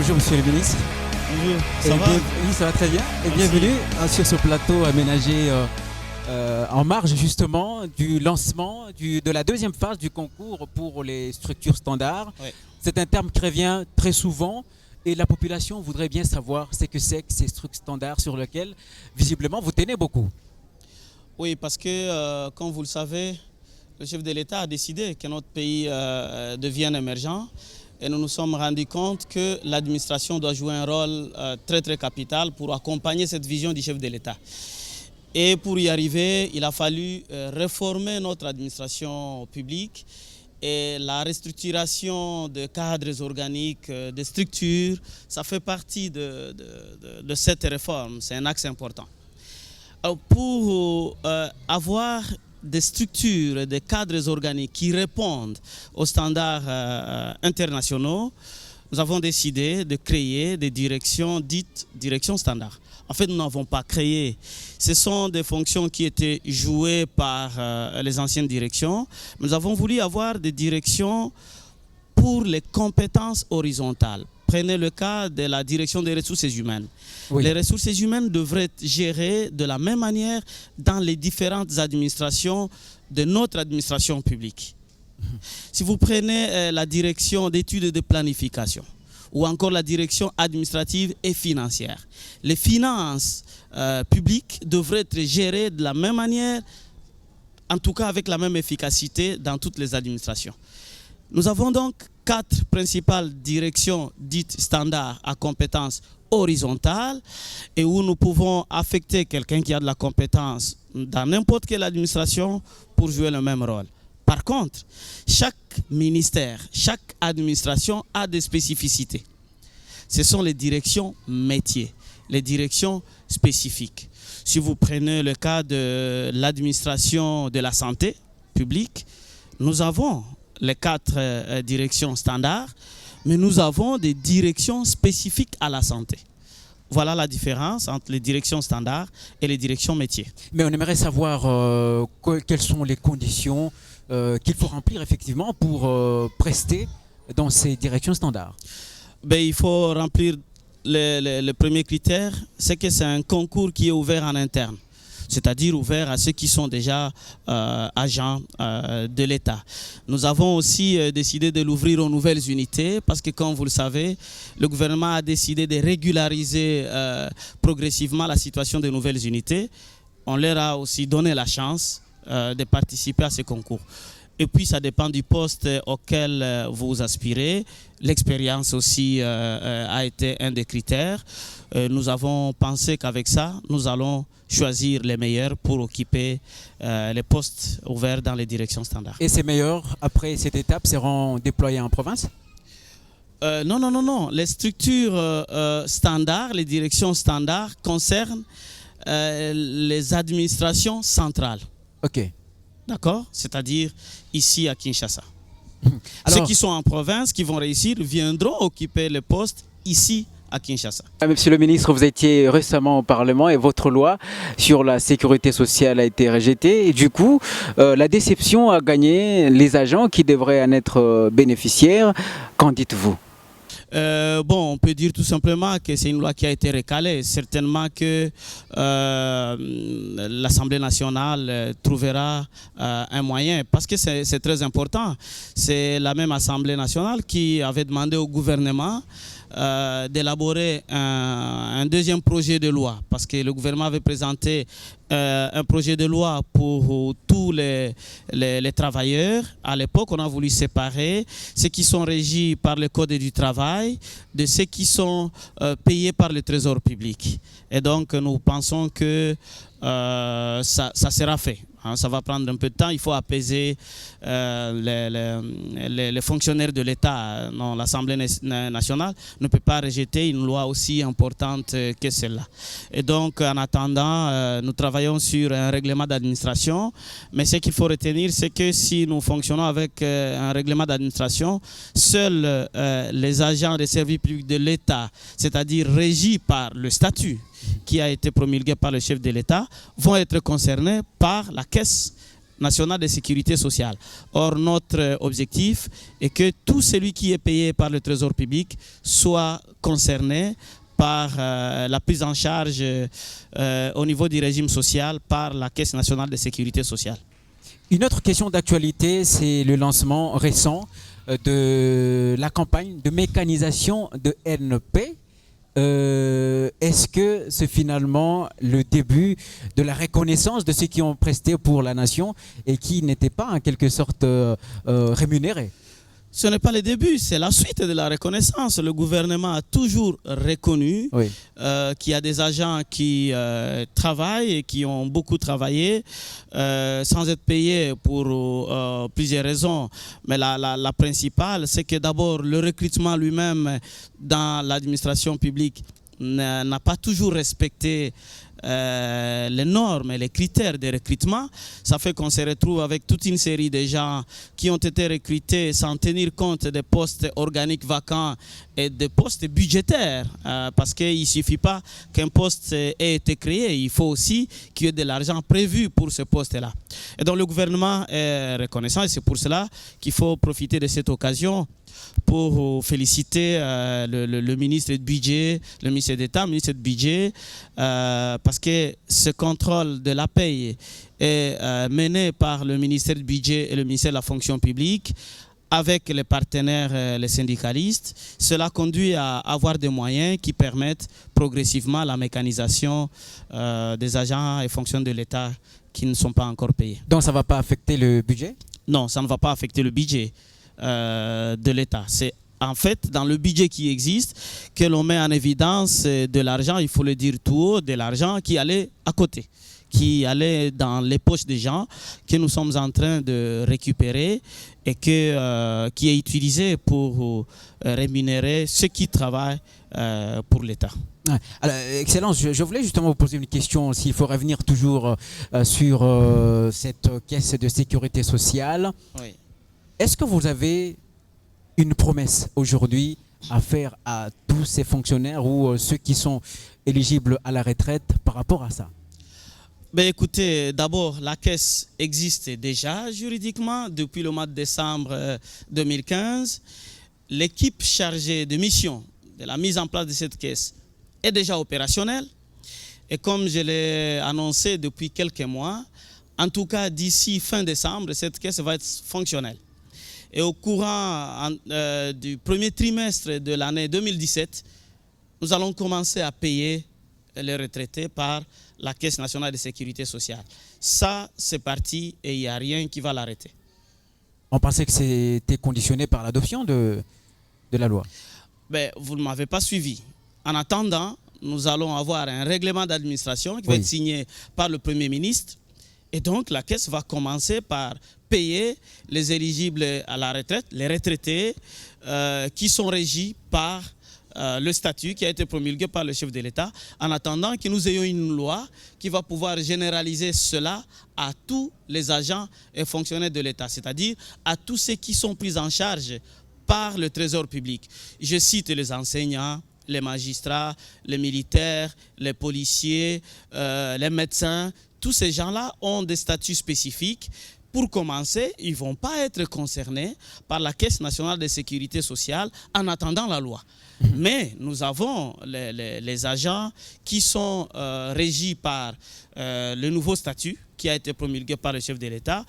Bonjour Monsieur le ministre. Bonjour, ça va? Oui, ça va très bien. Et Merci. bienvenue sur ce plateau aménagé en marge justement du lancement de la deuxième phase du concours pour les structures standards. Ouais. C'est un terme qui revient très souvent et la population voudrait bien savoir ce que c'est que ces structures standards sur lesquelles visiblement vous tenez beaucoup. Oui, parce que, comme vous le savez, le chef de l'État a décidé que notre pays devienne émergent et nous nous sommes rendus compte que l'administration doit jouer un rôle très capital pour accompagner cette vision du chef de l'État. Et pour y arriver, il a fallu réformer notre administration publique et la restructuration de cadres organiques, de structures, ça fait partie de cette réforme, c'est un axe important. Alors pour avoir des structures, des cadres organiques qui répondent aux standards internationaux, nous avons décidé de créer des directions dites directions standards. En fait, nous n'avons pas créé. Ce sont des fonctions qui étaient jouées par les anciennes directions. Nous avons voulu avoir des directions pour les compétences horizontales. Prenez le cas de la direction des ressources humaines. Oui. Les ressources humaines devraient être gérées de la même manière dans les différentes administrations de notre administration publique. Si vous prenez la direction d'études et de planification, ou encore la direction administrative et financière, les finances publiques devraient être gérées de la même manière, en tout cas avec la même efficacité dans toutes les administrations. Nous avons donc 4 principales directions dites standards à compétences horizontales et où nous pouvons affecter quelqu'un qui a de la compétence dans n'importe quelle administration pour jouer le même rôle. Par contre, chaque ministère, chaque administration a des spécificités. Ce sont les directions métiers, les directions spécifiques. Si vous prenez le cas de l'administration de la santé publique, nous avons les 4 directions standards, mais nous avons des directions spécifiques à la santé. Voilà la différence entre les directions standards et les directions métiers. Mais on aimerait savoir quelles sont les conditions qu'il faut remplir effectivement pour prester dans ces directions standards. Ben, il faut remplir le premier critère, c'est que c'est un concours qui est ouvert en interne, c'est-à-dire ouvert à ceux qui sont déjà agents de l'État. Nous avons aussi décidé de l'ouvrir aux nouvelles unités parce que, comme vous le savez, le gouvernement a décidé de régulariser progressivement la situation des nouvelles unités. On leur a aussi donné la chance de participer à ce concours. Et puis, ça dépend du poste auquel vous aspirez. L'expérience aussi a été un des critères. Nous avons pensé qu'avec ça, nous allons choisir les meilleurs pour occuper les postes ouverts dans les directions standards. Et ces meilleurs, après cette étape, seront déployés en province? Non. Les structures standards, les directions standards concernent les administrations centrales. Ok. D'accord? C'est-à-dire ici à Kinshasa. Alors, ceux qui sont en province, qui vont réussir, viendront occuper les postes ici à Kinshasa. Monsieur le ministre, vous étiez récemment au Parlement et votre loi sur la sécurité sociale a été rejetée. Et du coup, la déception a gagné les agents qui devraient en être bénéficiaires. Qu'en dites-vous ? On peut dire tout simplement que c'est une loi qui a été recalée. Certainement que l'Assemblée nationale trouvera un moyen, parce que c'est très important. C'est la même Assemblée nationale qui avait demandé au gouvernement d'élaborer un deuxième projet de loi, parce que le gouvernement avait présenté un projet de loi pour tous les travailleurs. À l'époque, on a voulu séparer ceux qui sont régis par le Code du travail de ceux qui sont payés par le Trésor public. Et donc, nous pensons que ça sera fait. Ça va prendre un peu de temps. Il faut apaiser les fonctionnaires de l'État. L'Assemblée nationale ne peut pas rejeter une loi aussi importante que celle-là. Et donc, en attendant, nous travaillons sur un règlement d'administration. Mais ce qu'il faut retenir, c'est que si nous fonctionnons avec un règlement d'administration, seuls les agents des services publics de l'État, c'est-à-dire régis par le statut qui a été promulgué par le chef de l'État, vont être concernés par la caisse nationale de sécurité sociale. Or, notre objectif est que tout celui qui est payé par le Trésor public soit concerné par la prise en charge au niveau du régime social par la Caisse nationale de sécurité sociale. Une autre question d'actualité, c'est le lancement récent de la campagne de mécanisation de NP. Est-ce que c'est finalement le début de la reconnaissance de ceux qui ont presté pour la nation et qui n'étaient pas en quelque sorte rémunérés? Ce n'est pas le début, c'est la suite de la reconnaissance. Le gouvernement a toujours reconnu qu'il y a des agents qui travaillent et qui ont beaucoup travaillé sans être payés pour plusieurs raisons. Mais la principale, c'est que d'abord, le recrutement lui-même dans l'administration publique n'a pas toujours respecté les normes et les critères de recrutement. Ça fait qu'on se retrouve avec toute une série de gens qui ont été recrutés sans tenir compte des postes organiques vacants et des postes budgétaires, parce qu'il ne suffit pas qu'un poste ait été créé, il faut aussi qu'il y ait de l'argent prévu pour ce poste-là. Et donc le gouvernement est reconnaissant et c'est pour cela qu'il faut profiter de cette occasion pour féliciter le ministre du Budget, le ministre d'État, le ministre du Budget, parce que ce contrôle de la paye est mené par le ministère du Budget et le ministère de la Fonction publique avec les partenaires, les syndicalistes. Cela conduit à avoir des moyens qui permettent progressivement la mécanisation des agents et fonctions de l'État qui ne sont pas encore payés. Donc ça ne va pas affecter le budget? Non, ça ne va pas affecter le budget de l'État. C'est en fait dans le budget qui existe que l'on met en évidence de l'argent, il faut le dire tout haut, de l'argent qui allait à côté, qui allait dans les poches des gens, que nous sommes en train de récupérer et qui est utilisé pour rémunérer ceux qui travaillent pour l'État. Alors, Excellence, je voulais justement vous poser une question, s'il faut revenir toujours sur cette caisse de sécurité sociale. Oui. Est-ce que vous avez une promesse aujourd'hui à faire à tous ces fonctionnaires ou ceux qui sont éligibles à la retraite par rapport à ça? Ben écoutez, d'abord, la caisse existe déjà juridiquement depuis le mois de décembre 2015. L'équipe chargée de mission de la mise en place de cette caisse est déjà opérationnelle. Et comme je l'ai annoncé depuis quelques mois, en tout cas d'ici fin décembre, cette caisse va être fonctionnelle. Et au courant du premier trimestre de l'année 2017, nous allons commencer à payer les retraités par la Caisse nationale de sécurité sociale. Ça, c'est parti et il n'y a rien qui va l'arrêter. On pensait que c'était conditionné par l'adoption de la loi. Ben, vous ne m'avez pas suivi. En attendant, nous allons avoir un règlement d'administration qui va être signé par le Premier ministre. Et donc, la Caisse va commencer par payer les éligibles à la retraite, les retraités qui sont régis par le statut qui a été promulgué par le chef de l'État, en attendant que nous ayons une loi qui va pouvoir généraliser cela à tous les agents et fonctionnaires de l'État, c'est-à-dire à tous ceux qui sont pris en charge par le Trésor public. Je cite les enseignants, les magistrats, les militaires, les policiers, les médecins. Tous ces gens-là ont des statuts spécifiques. Pour commencer, ils ne vont pas être concernés par la Caisse nationale de sécurité sociale en attendant la loi. Mais nous avons les agents qui sont régis par le nouveau statut qui a été promulgué par le chef de l'État.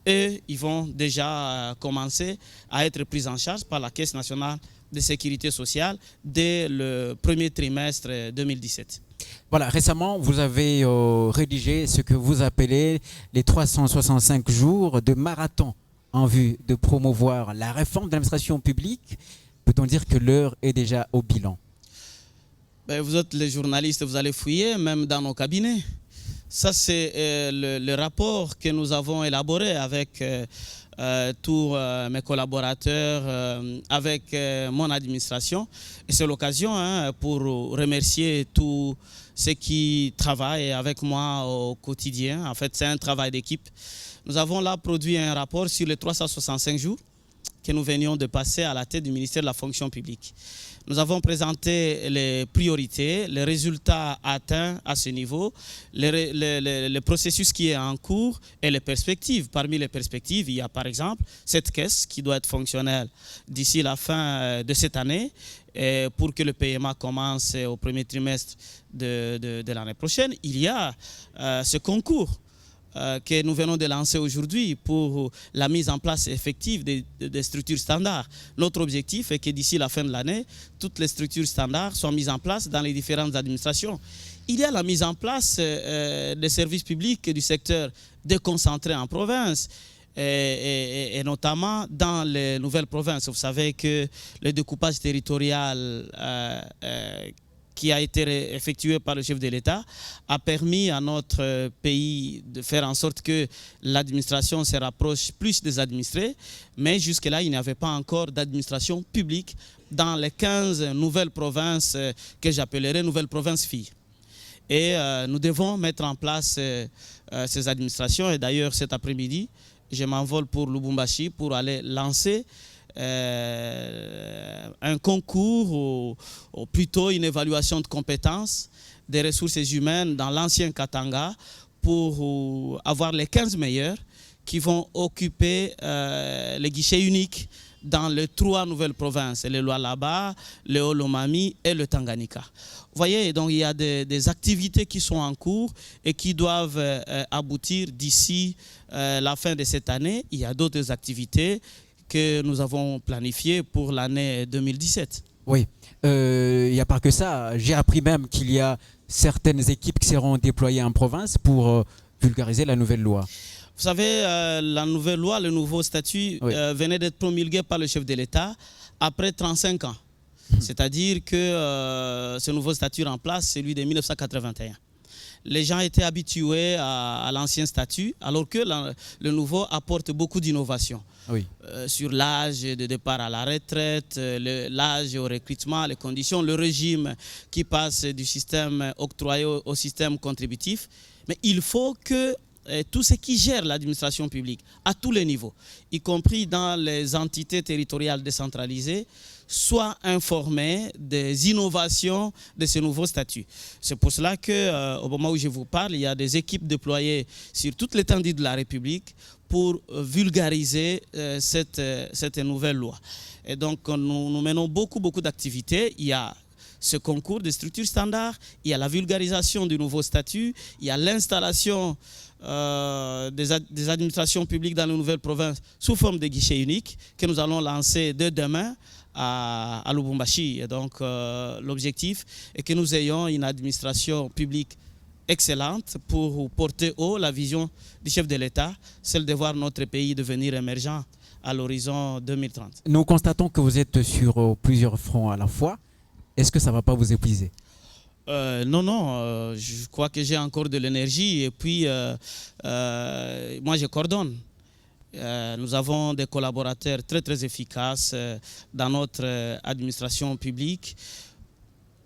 Et ils vont déjà commencer à être pris en charge par la Caisse nationale de sécurité sociale dès le premier trimestre 2017. Voilà, récemment, vous avez rédigé ce que vous appelez les 365 jours de marathon en vue de promouvoir la réforme de l'administration publique. Peut-on dire que l'heure est déjà au bilan? Ben, vous êtes les journalistes, vous allez fouiller, même dans nos cabinets. Ça, c'est le rapport que nous avons élaboré avec tous mes collaborateurs, avec mon administration. Et c'est l'occasion pour remercier tous ceux qui travaillent avec moi au quotidien. En fait, c'est un travail d'équipe. Nous avons là produit un rapport sur les 365 jours que nous venions de passer à la tête du ministère de la fonction publique. Nous avons présenté les priorités, les résultats atteints à ce niveau, le processus qui est en cours et les perspectives. Parmi les perspectives, il y a par exemple cette caisse qui doit être fonctionnelle d'ici la fin de cette année pour que le paiement commence au premier trimestre de l'année prochaine. Il y a ce concours que nous venons de lancer aujourd'hui pour la mise en place effective des structures standards. Notre objectif est que d'ici la fin de l'année, toutes les structures standards soient mises en place dans les différentes administrations. Il y a la mise en place des services publics du secteur déconcentré en province. Et notamment dans les nouvelles provinces. Vous savez que le découpage territorial qui a été effectué par le chef de l'État a permis à notre pays de faire en sorte que l'administration se rapproche plus des administrés, mais jusque-là, il n'y avait pas encore d'administration publique dans les 15 nouvelles provinces que j'appellerais nouvelles provinces filles. Et nous devons mettre en place ces administrations. Et d'ailleurs, cet après-midi, je m'envole pour Lubumbashi pour aller lancer un concours ou plutôt une évaluation de compétences des ressources humaines dans l'ancien Katanga pour avoir les 15 meilleurs qui vont occuper les guichets uniques dans les 3 nouvelles provinces, le Lualaba, le Olomami et le Tanganyika. Vous voyez, donc il y a des activités qui sont en cours et qui doivent aboutir d'ici la fin de cette année. Il y a d'autres activités que nous avons planifiées pour l'année 2017. Oui, il n'y a pas que ça. J'ai appris même qu'il y a certaines équipes qui seront déployées en province pour vulgariser la nouvelle loi. Vous savez, la nouvelle loi, le nouveau statut venait d'être promulgué par le chef de l'État après 35 ans. C'est-à-dire que ce nouveau statut remplace celui de 1981. Les gens étaient habitués à l'ancien statut, alors que le nouveau apporte beaucoup d'innovations. Oui. Sur l'âge de départ à la retraite, l'âge au recrutement, les conditions, le régime qui passe du système octroyé au système contributif. Mais il faut que tout ce qui gère l'administration publique à tous les niveaux, y compris dans les entités territoriales décentralisées, soient informés des innovations de ce nouveau statut. C'est pour cela qu'au moment où je vous parle, il y a des équipes déployées sur toute l'étendue de la République pour vulgariser cette nouvelle loi. Et donc, nous menons beaucoup d'activités. Il y a ce concours de structures standards, il y a la vulgarisation du nouveau statut, il y a l'installation des administrations publiques dans les nouvelles provinces sous forme de guichets uniques que nous allons lancer dès demain à Lubumbashi. Et donc, l'objectif est que nous ayons une administration publique excellente pour porter haut la vision du chef de l'État, celle de voir notre pays devenir émergent à l'horizon 2030. Nous constatons que vous êtes sur plusieurs fronts à la fois. Est-ce que ça ne va pas vous épuiser? Non, je crois que j'ai encore de l'énergie et puis moi je coordonne. Nous avons des collaborateurs très efficaces dans notre administration publique.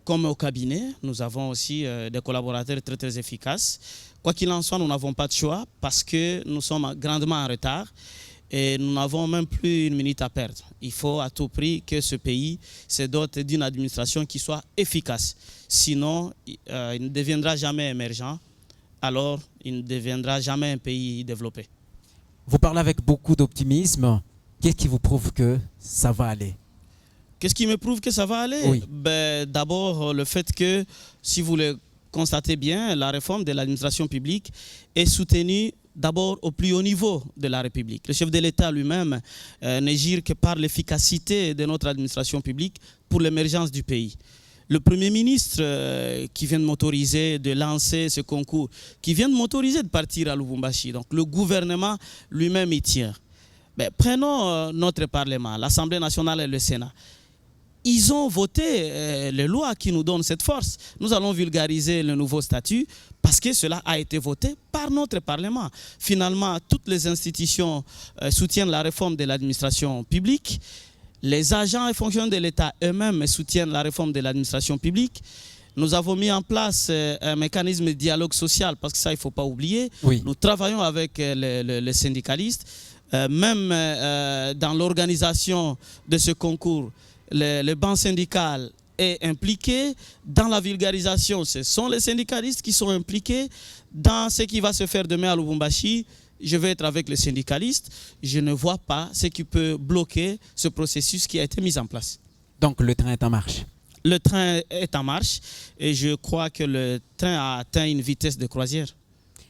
Comme au cabinet, nous avons aussi des collaborateurs très efficaces. Quoi qu'il en soit, nous n'avons pas de choix parce que nous sommes grandement en retard. Et nous n'avons même plus une minute à perdre. Il faut à tout prix que ce pays se dote d'une administration qui soit efficace. Sinon, il ne deviendra jamais émergent, alors il ne deviendra jamais un pays développé. Vous parlez avec beaucoup d'optimisme. Qu'est-ce qui vous prouve que ça va aller? Qu'est-ce qui me prouve que ça va aller? Oui. D'abord, le fait que, si vous le constatez bien, la réforme de l'administration publique est soutenue d'abord au plus haut niveau de la République. Le chef de l'État lui-même n'agit que par l'efficacité de notre administration publique pour l'émergence du pays. Le Premier ministre qui vient de m'autoriser de lancer ce concours, qui vient de m'autoriser de partir à Lubumbashi, donc le gouvernement lui-même y tient. Prenons notre Parlement, l'Assemblée nationale et le Sénat. Ils ont voté les lois qui nous donnent cette force. Nous allons vulgariser le nouveau statut parce que cela a été voté par notre Parlement. Finalement, toutes les institutions soutiennent la réforme de l'administration publique. Les agents et fonctionnaires de l'État eux-mêmes soutiennent la réforme de l'administration publique. Nous avons mis en place un mécanisme de dialogue social, parce que ça, il ne faut pas oublier. Oui. Nous travaillons avec les syndicalistes. Même dans l'organisation de ce concours, le banc syndical est impliqué. Dans la vulgarisation, ce sont les syndicalistes qui sont impliqués. Dans ce qui va se faire demain à Lubumbashi, je vais être avec les syndicalistes. Je ne vois pas ce qui peut bloquer ce processus qui a été mis en place. Donc le train est en marche. Le train est en marche et je crois que le train a atteint une vitesse de croisière.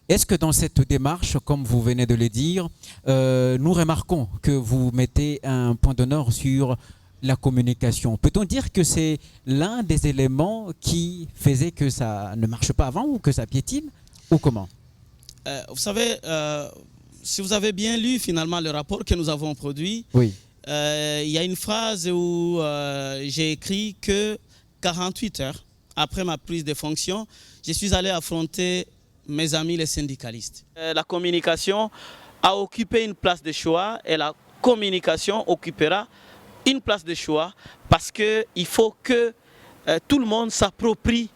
Est-ce que dans cette démarche, comme vous venez de le dire, nous remarquons que vous mettez un point d'honneur sur la communication? Peut-on dire que c'est l'un des éléments qui faisait que ça ne marche pas avant ou que ça piétine? Ou comment? Vous savez, si vous avez bien lu finalement le rapport que nous avons produit, oui. Il y a une phrase où j'ai écrit que 48 heures après ma prise de fonction, je suis allé affronter mes amis les syndicalistes. La communication a occupé une place de choix et la communication occupera une place de choix parce qu'il faut que tout le monde s'approprie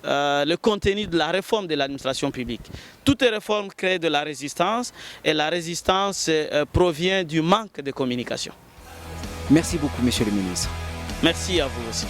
le contenu de la réforme de l'administration publique. Toute réforme crée de la résistance et la résistance provient du manque de communication. Merci beaucoup, monsieur le ministre. Merci à vous aussi.